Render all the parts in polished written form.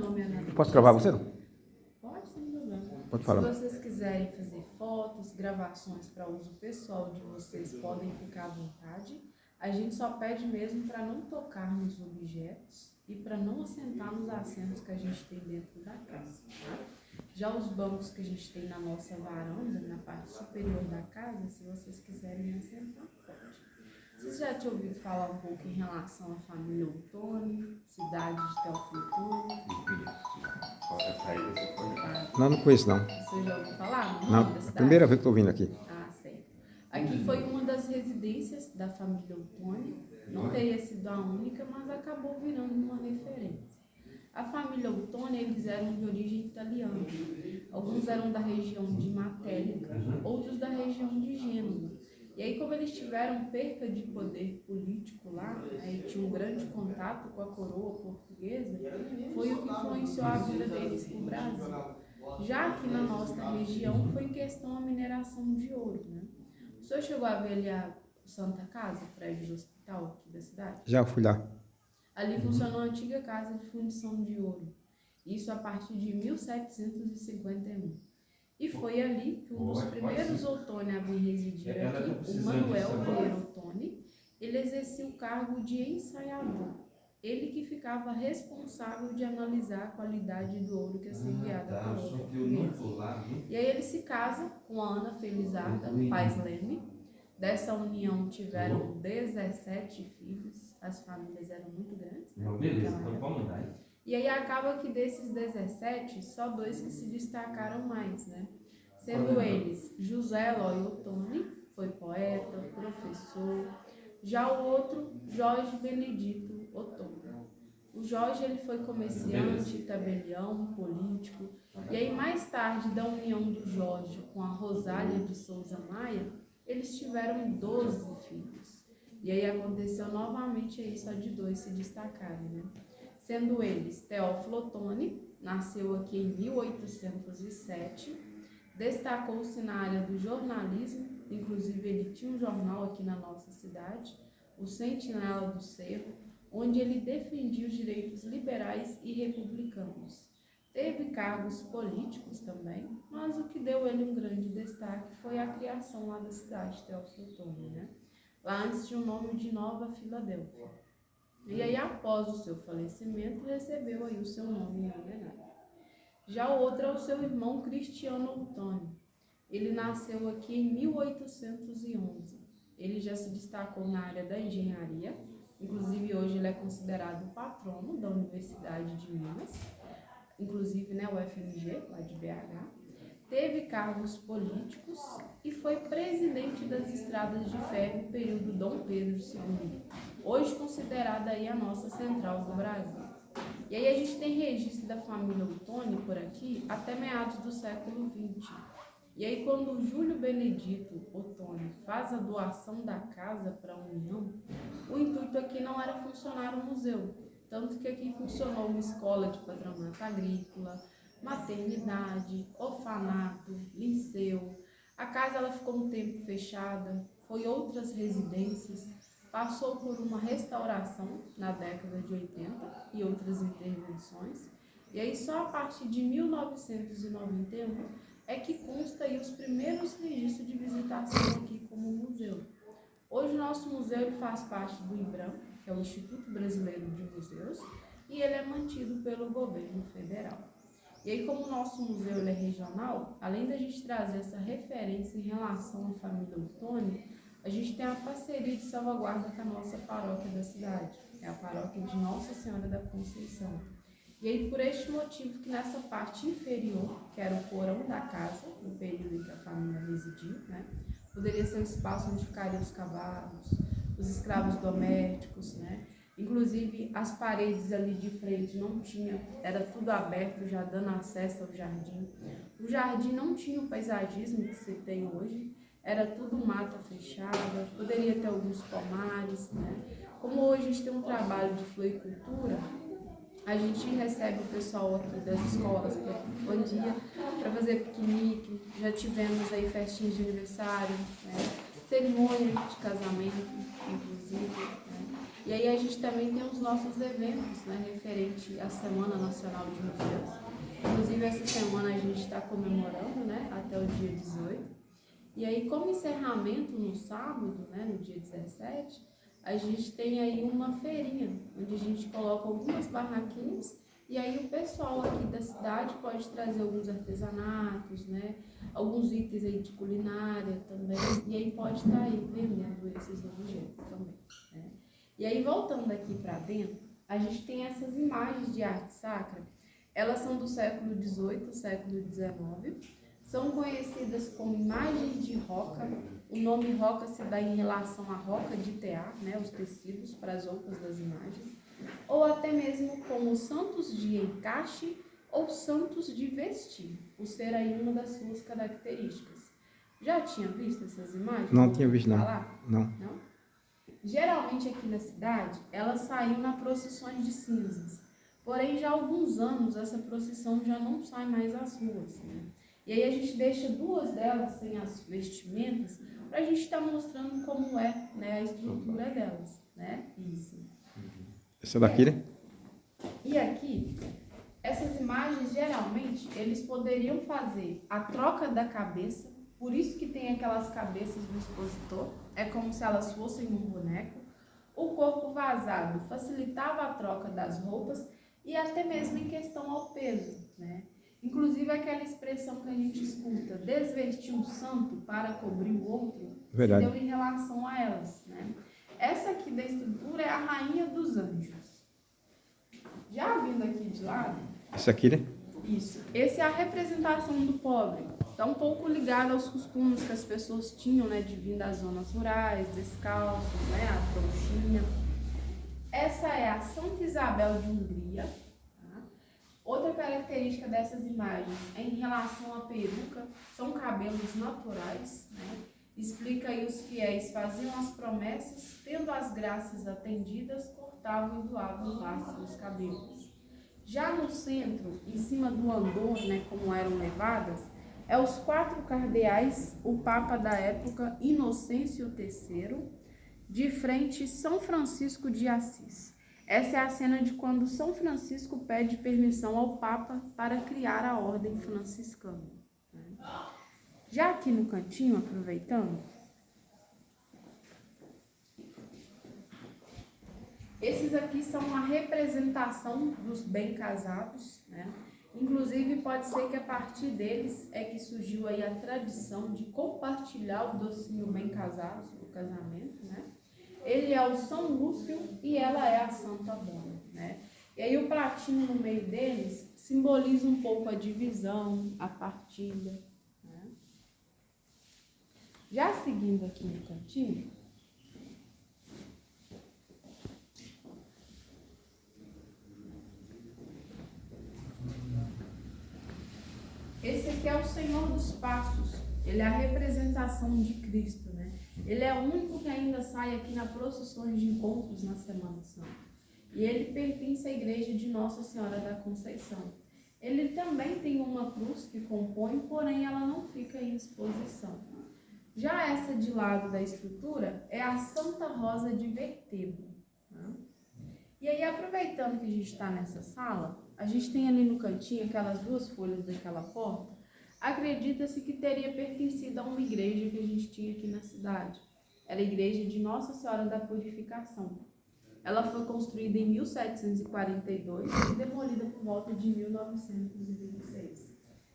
nome é Ana Letícia. Posso gravar você? Não? Pode, sem problema. Pode falar. Se vocês quiserem fazer fotos, gravações para uso pessoal de vocês, podem ficar à vontade. A gente só pede mesmo para não tocar nos objetos e para não assentar nos assentos que a gente tem dentro da casa, tá? Já os bancos que a gente tem na nossa varanda, na parte superior da casa, se vocês quiserem assentar, pode. Vocês já tinham ouvido falar um pouco em relação à família Ottoni, cidade de Teófilo Otoni? Não conheço não. Você já ouviu falar? Não, a primeira vez que estou vindo aqui. Ah, certo. Aqui foi uma das residências da família Ottoni. Não teria sido a única, mas acabou virando uma referência. A família Ottoni, eles eram de origem italiana. Alguns eram da região de Matélica, outros da região de Gênova. E aí, como eles tiveram perca de poder político lá, e tinham um grande contato com a coroa portuguesa, foi o que influenciou a vida deles para o Brasil. Já aqui na nossa região, foi em questão a mineração de ouro, né? O senhor chegou a ver ali a Santa Casa, o prédio do hospital aqui da cidade? Já fui lá. Ali funcionou a antiga casa de fundição de ouro, isso a partir de 1751. E foi ali que um dos primeiros Ottoni a vir residir aqui, o Manuel Vieira Ottoni, ele exercia o cargo de ensaiador. Ele que ficava responsável de analisar a qualidade do ouro que ia ser enviado à coroa portuguesa. E aí ele se casa com a Ana Felizarda Paz Leme. Dessa união tiveram 17 filhos, as famílias eram muito grandes, né? E aí acaba que desses 17, só 2 que se destacaram mais, né? Sendo eles José Eloy Ottoni, foi poeta, professor, já o outro, Jorge Benedito Ottoni. O Jorge, ele foi comerciante, tabelião, político, e aí mais tarde da união do Jorge com a Rosália de Souza Maia, eles tiveram 12 filhos. E aí aconteceu novamente aí só de 2 se destacarem, né? Sendo eles Teófilo Otoni, nasceu aqui em 1807, destacou-se na área do jornalismo, inclusive ele tinha um jornal aqui na nossa cidade, o Sentinela do Cerro, onde ele defendia os direitos liberais e republicanos. Teve cargos políticos também, mas o que deu ele um grande destaque foi a criação lá da cidade, Teófilo Otoni, né? Lá antes tinha o nome de Nova Filadélfia. E aí, após o seu falecimento, recebeu aí o seu nome em homenagem. Já o outro é o seu irmão Cristiano Ottoni. Ele nasceu aqui em 1811. Ele já se destacou na área da engenharia, inclusive hoje ele é considerado o patrono da Universidade de Minas, inclusive, né, o FMG, lá de BH. Teve cargos políticos e foi presidente das estradas de ferro no período Dom Pedro II, hoje considerada aí a nossa central do Brasil. E aí a gente tem registro da família Ottoni por aqui até meados do século XX. E aí quando o Júlio Benedito Ottoni faz a doação da casa para a União, o intuito aqui não era funcionar o museu, tanto que aqui funcionou uma escola de patronato agrícola, maternidade, orfanato, liceu. A casa ela ficou um tempo fechada, foi outras residências, passou por uma restauração na década de 80 e outras intervenções. E aí só a partir de 1991 é que consta aí os primeiros registros de visitação aqui como museu. Hoje o nosso museu ele faz parte do IBRAM, que é o Instituto Brasileiro de Museus, e ele é mantido pelo governo federal. E aí, como o nosso museu ele é regional, além da gente trazer essa referência em relação à família Ottoni, a gente tem a parceria de salvaguarda com a nossa paróquia da cidade, é a paróquia de Nossa Senhora da Conceição. E aí, por este motivo que nessa parte inferior, que era o porão da casa, no período em que a família residiu, né, poderia ser um espaço onde ficariam os cavalos, os escravos domésticos, né? Inclusive as paredes ali de frente não tinha, era tudo aberto, já dando acesso ao jardim. O jardim não tinha o paisagismo que se tem hoje, era tudo mata fechada, poderia ter alguns pomares, né? Como hoje a gente tem um trabalho de floricultura, a gente recebe o pessoal aqui das escolas para bom dia, para fazer piquenique, já tivemos aí festinhas de aniversário, né? Cerimônia de casamento, inclusive, né? E E aí a gente também tem os nossos eventos, né, referente à Semana Nacional de Museus. Inclusive essa semana a gente está comemorando, né, até o dia 18. E aí como encerramento no sábado, né, no dia 17, a gente tem aí uma feirinha, onde a gente coloca algumas barraquinhas e aí o pessoal aqui da cidade pode trazer alguns artesanatos, né, alguns itens aí de culinária também, e aí pode estar aí vendendo esses objetos também, né. E aí, voltando aqui para dentro, a gente tem essas imagens de arte sacra. Elas são do século XVIII, século XIX. São conhecidas como imagens de roca. O nome roca se dá em relação à roca de tear, né, os tecidos para as roupas das imagens. Ou até mesmo como santos de encaixe ou santos de vestir, por ser aí uma das suas características. Já tinha visto essas imagens? Não tinha visto, não. Não? Geralmente aqui na cidade, elas saíam na procissões de cinzas. Porém, já há alguns anos, essa procissão já não sai mais às ruas, né? E aí a gente deixa duas delas sem as vestimentas, para a gente estar mostrando como é, né, a estrutura delas, né? Isso. Essa daqui, né? E aqui, essas imagens, geralmente, eles poderiam fazer a troca da cabeça. Por isso que tem aquelas cabeças do expositor, é como se elas fossem um boneco. O corpo vazado facilitava a troca das roupas e até mesmo em questão ao peso, né? Inclusive aquela expressão que a gente escuta, desvestir um santo para cobrir o outro, Verdade. se deu em relação a elas, né? Essa aqui da estrutura é a rainha dos anjos. Já vindo aqui de lado... Essa aqui, né? Isso. Essa é a representação do pobre. Está um pouco ligado aos costumes que as pessoas tinham, né, de vir das zonas rurais, descalços, né, a trouxinha. Essa é a Santa Isabel de Hungria. Tá? Outra característica dessas imagens é em relação à peruca, são cabelos naturais, né? Explica aí os fiéis faziam as promessas, tendo as graças atendidas, cortavam e doavam parte dos cabelos. Já no centro, em cima do andor, né, como eram levadas, é os 4 cardeais, o Papa da época, Inocêncio III, de frente São Francisco de Assis. Essa é a cena de quando São Francisco pede permissão ao Papa para criar a ordem franciscana. Já aqui no cantinho, aproveitando, esses aqui são uma representação dos bem-casados, né? Inclusive, pode ser que a partir deles é que surgiu aí a tradição de compartilhar o docinho bem-casados no casamento, né? Ele é o São Lúcio e ela é a Santa Bona, né? E aí o pratinho no meio deles simboliza um pouco a divisão, a partilha, né? Já seguindo aqui no cantinho, esse aqui é o Senhor dos Passos, ele é a representação de Cristo, né? Ele é o único que ainda sai aqui na procissões de encontros na Semana Santa. E ele pertence à igreja de Nossa Senhora da Conceição. Ele também tem uma cruz que compõe, porém ela não fica em exposição. Já essa de lado da estrutura é a Santa Rosa de Vertebo. Né? E aí, aproveitando que a gente está nessa sala, a gente tem ali no cantinho aquelas 2 folhas daquela porta. Acredita-se que teria pertencido a uma igreja que a gente tinha aqui na cidade. Era a igreja de Nossa Senhora da Purificação. Ela foi construída em 1742 e demolida por volta de 1926.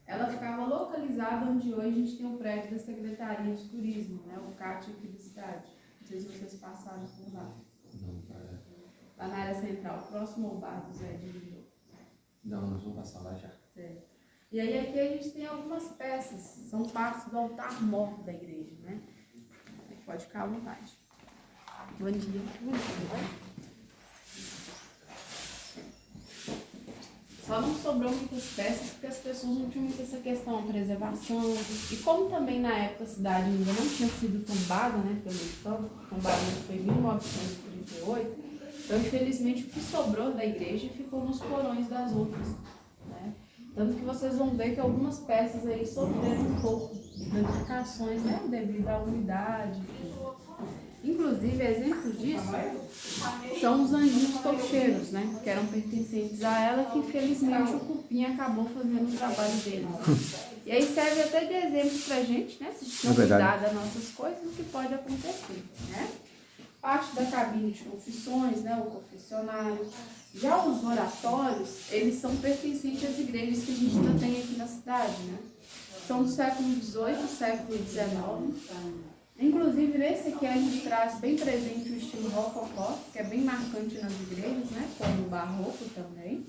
Ela ficava localizada onde hoje a gente tem o prédio da Secretaria de Turismo, né? O CAT aqui da cidade. Não sei se vocês passaram por lá. Não, cara. Lá na área central, próximo ao bar do Zé de Lindô. Não, nós vamos passar lá já. Certo. E aí aqui a gente tem algumas peças, são partes do altar mor da igreja, né? Pode ficar à vontade. Bom dia. Bom dia. Só não sobrou muitas peças porque as pessoas não tinham muito essa questão de preservação. E como também na época a cidade ainda não tinha sido tombada, né, pelo Estado, tombamento foi em 1938, então infelizmente o que sobrou da igreja ficou nos porões das outras, né? Tanto que vocês vão ver que algumas peças aí sofreram um pouco de danificações, né, devido à umidade. Inclusive, exemplo disso são os anjinhos toucheiros, né? Que eram pertencentes a ela, que infelizmente o cupim acabou fazendo o trabalho deles. E aí serve até de exemplo pra gente, né? Se a gente não cuidar das nossas coisas, o que pode acontecer, né? Parte da cabine de confissões, né? O confessionário. Já os oratórios, eles são pertencentes às igrejas que a gente ainda tem aqui na cidade, né? São do século XVIII, século XIX. Inclusive, nesse aqui a gente traz bem presente o estilo rococó, que é bem marcante nas igrejas, né? Como o barroco também.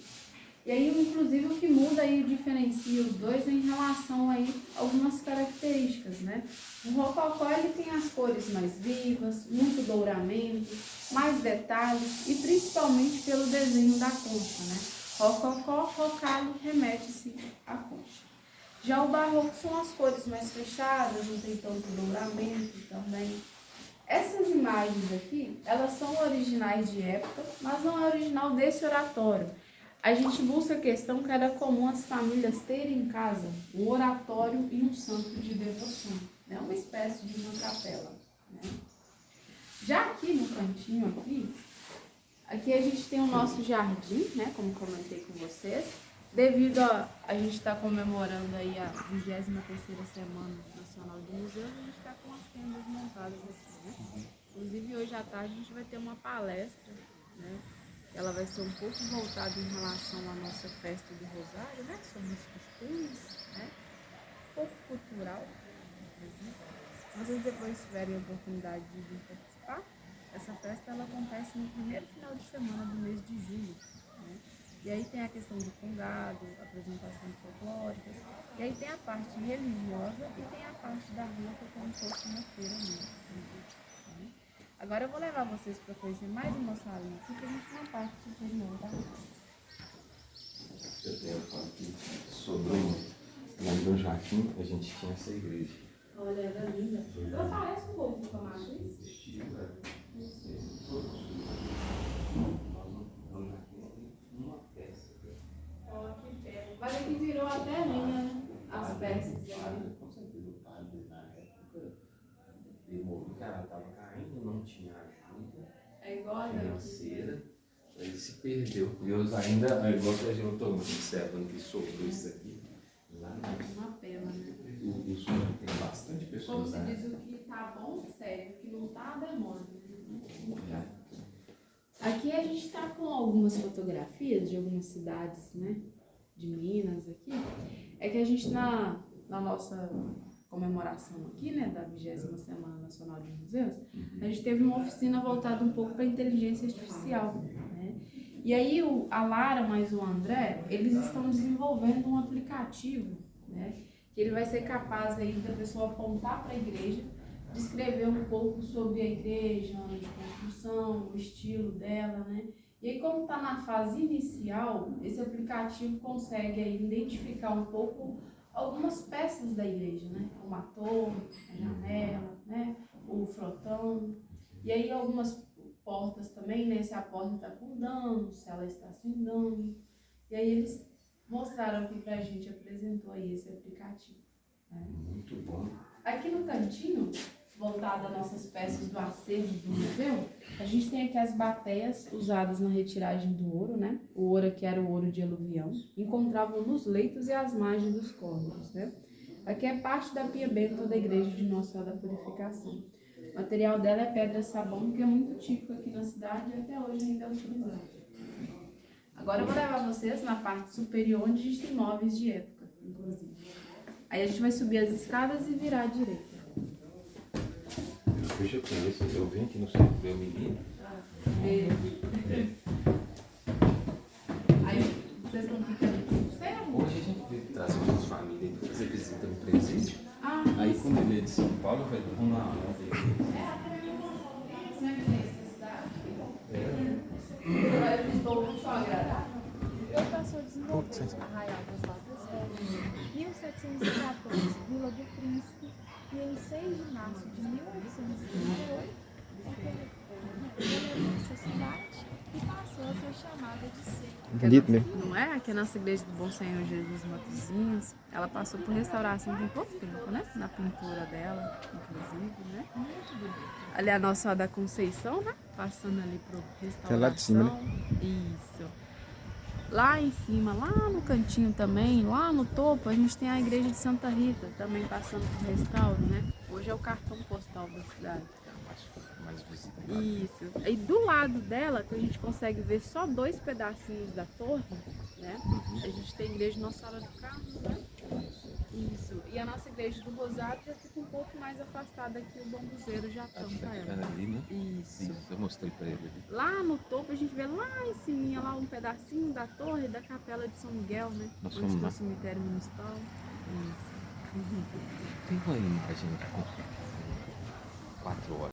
E aí, inclusive, o que muda e diferencia os dois é em relação aí a algumas características, né? O rococó, ele tem as cores mais vivas, muito douramento, mais detalhes e principalmente pelo desenho da concha, né? Rococó, rocalo, remete-se à concha. Já o barroco são as cores mais fechadas, não tem tanto douramento também. Essas imagens aqui, elas são originais de época, mas não é original desse oratório. A gente busca a questão que era comum as famílias terem em casa um oratório e um santo de devoção, né? Uma espécie de uma capela, né? Já aqui no cantinho aqui a gente tem o nosso jardim, né? Como comentei com vocês. Devido a gente estar comemorando aí a 23ª Semana Nacional do Museu, a gente está com as tendas montadas aqui, né? Inclusive hoje à tarde a gente vai ter uma palestra, né? Ela vai ser um pouco voltada em relação à nossa festa do Rosário, né? Sobre os costumes, né? Um pouco cultural, inclusive. Se vocês depois tiverem a oportunidade de vir participar, essa festa ela acontece no primeiro final de semana do mês de julho, né? E aí tem a questão do congado, apresentações folclóricas, e aí tem a parte religiosa e tem a parte da rua, que é como se fosse uma feira mesmo. Agora eu vou levar vocês para conhecer mais uma salinha aqui, que a gente tem uma parte superior da rua. Eu tenho aqui sobre lá em Dom Joaquim, a gente tinha essa igreja. Olha, ela é linda. Ela parece um pouco com a matriz. Mas aqui virou até linha, né? As peças. Com certeza o padre na época demorou, que ela estava caindo, não tinha ajuda financeira, aí se perdeu. Deus ainda, igual que eu estou observando que sobrou isso aqui. Lá uma pena, né? Isso tem bastante pessoas. Como se diz, o que está bom, serve, o que não está, demora. Né? Aqui a gente está com algumas fotografias de algumas cidades, né? De Minas aqui. É que a gente na nossa comemoração aqui, né, da 20ª Semana Nacional de Museus, a gente teve uma oficina voltada um pouco para a inteligência artificial, né? E aí a Lara mais o André, eles estão desenvolvendo um aplicativo, né, que ele vai ser capaz aí da pessoa apontar para a igreja, descrever um pouco sobre a igreja, ano de construção, o estilo dela, né? E aí, como está na fase inicial, esse aplicativo consegue aí identificar um pouco algumas peças da igreja, né? Como a torre, a janela, né? O frontão. E aí algumas portas também, né? Se a porta está com dano, se ela está sem dano. E aí eles mostraram aqui pra gente, apresentou aí esse aplicativo. Né? Muito bom. Aqui no cantinho, voltado às nossas peças do acervo do museu, a gente tem aqui as bateias usadas na retiragem do ouro, né? O ouro aqui era o ouro de aluvião, encontravam nos leitos e às margens dos córregos, né? Aqui é parte da pia benta da igreja de Nossa Senhora da Purificação. O material dela é pedra-sabão, que é muito típico aqui na cidade e até hoje ainda é utilizado. Agora eu vou levar vocês na parte superior, onde a gente tem móveis de época, inclusive. Aí a gente vai subir as escadas e virar à direita. Eu já conheço, eu vim aqui no centro do meu menino. Aí vocês estão ficando com ferro? Hoje a gente veio trazer umas famílias para fazer visita no presídio. Aí quando ele é de São Paulo, eu falei, vamos lá. Sempre tem necessidade. Agora eles estão muito agradável. Eu passou a desenvolver Arraial das Lavras Velhas, 1714, Vila do Príncipe, e em 6 de março de 1838, ela essa cidade e passou a ser chamada de Seco. Bonito mesmo. Não é? Aqui é a nossa igreja do Bom Senhor Jesus Matozinhos. Ela passou por restauração tem pouco tempo, né? Na pintura dela, inclusive, né? Ali a Nossa Senhora da Conceição, né? Passando ali pro restauração. É lá de cima, né? Isso. Lá em cima, lá no cantinho também, lá no topo, a gente tem a igreja de Santa Rita, também passando por restauro, né? Hoje é o cartão postal da cidade. Mais visível. Isso. E do lado dela, que a gente consegue ver só 2 pedacinhos da torre, né? A gente tem a igreja Nossa Senhora do Carmo, né? Isso. E a nossa igreja do Rosário já fica um pouco mais afastada aqui, o Bambuzeiro já tampa ela. Ali, né? Isso. Eu mostrei pra ele ali. Lá no topo a gente vê lá em cima, lá um pedacinho da torre da capela de São Miguel, né? Nós Onde fomos está lá. o cemitério municipal. Isso. Tem uma imagem de 4 horas.